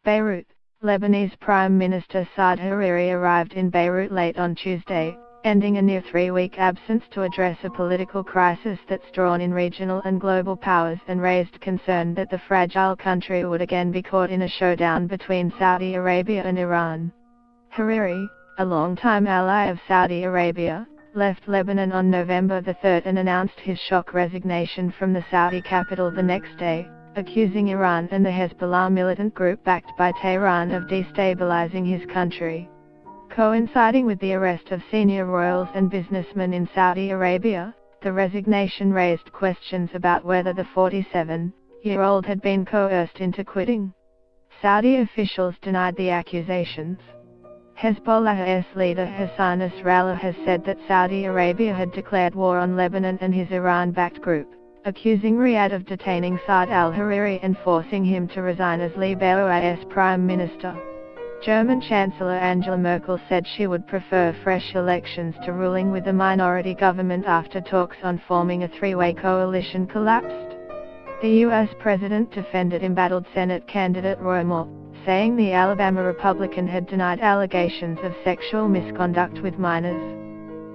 Beirut, Lebanese Prime Minister Saad Hariri arrived in Beirut late on Tuesday, ending a near 3-week absence to address a political crisis that's drawn in regional and global powers and raised concern that the fragile country would again be caught in a showdown between Saudi Arabia and Iran. Hariri, a longtime ally of Saudi Arabia, left Lebanon on November 3 and announced his shock resignation from the Saudi capital the next day, accusing Iran and the Hezbollah militant group backed by Tehran of destabilizing his country. Coinciding with the arrest of senior royals and businessmen in Saudi Arabia, the resignation raised questions about whether the 47-year-old had been coerced into quitting. Saudi officials denied the accusations. Hezbollah's leader Hassan Nasrallah has said that Saudi Arabia had declared war on Lebanon and his Iran-backed group, accusing Riyadh of detaining Saad al-Hariri and forcing him to resign as Lebanon's prime minister. German Chancellor Angela Merkel said she would prefer fresh elections to ruling with a minority government after talks on forming a three-way coalition collapsed. The U.S. president defended embattled Senate candidate Roy Moore, saying the Alabama Republican had denied allegations of sexual misconduct with minors.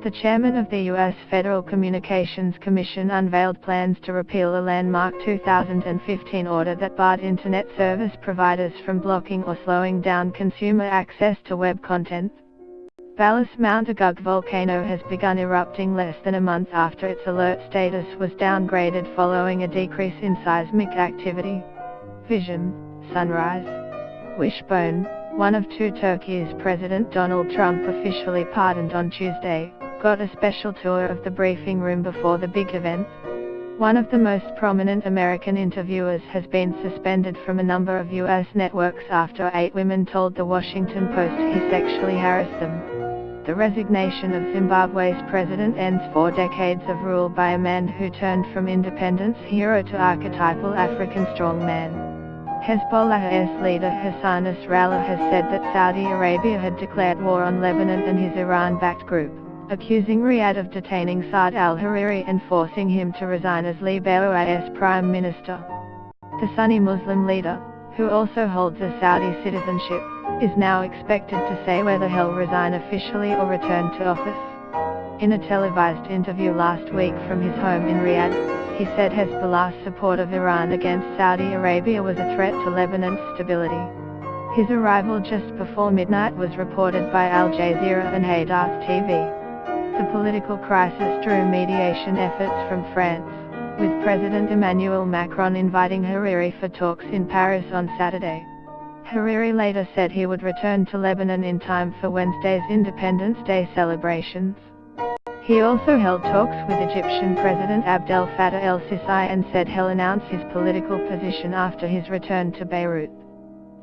The chairman of the U.S. Federal Communications Commission unveiled plans to repeal a landmark 2015 order that barred Internet service providers from blocking or slowing down consumer access to web content. Bala's Mount Agug volcano has begun erupting less than a month after its alert status was downgraded following a decrease in seismic activity. Vision, sunrise. Wishbone, one of two Turkey's President Donald Trump officially pardoned on Tuesday, got a special tour of the briefing room before the big event. One of the most prominent American interviewers has been suspended from a number of U.S. networks after 8 women told the Washington Post he sexually harassed them. The resignation of Zimbabwe's president ends 4 decades of rule by a man who turned from independence hero to archetypal African strongman. Hezbollah's leader Hassan Nasrallah has said that Saudi Arabia had declared war on Lebanon and his Iran-backed group, accusing Riyadh of detaining Saad al-Hariri and forcing him to resign as Lebanon's prime minister. The Sunni Muslim leader, who also holds a Saudi citizenship, is now expected to say whether he'll resign officially or return to office. In a televised interview last week from his home in Riyadh, he said Hezbollah's support of Iran against Saudi Arabia was a threat to Lebanon's stability. His arrival just before midnight was reported by Al Jazeera and Hadas TV. The political crisis drew mediation efforts from France, with President Emmanuel Macron inviting Hariri for talks in Paris on Saturday. Hariri later said he would return to Lebanon in time for Wednesday's Independence Day celebrations. He also held talks with Egyptian President Abdel Fattah el-Sisi and said he'll announce his political position after his return to Beirut.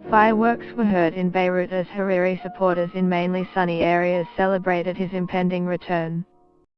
Fireworks were heard in Beirut as Hariri supporters in mainly sunny areas celebrated his impending return.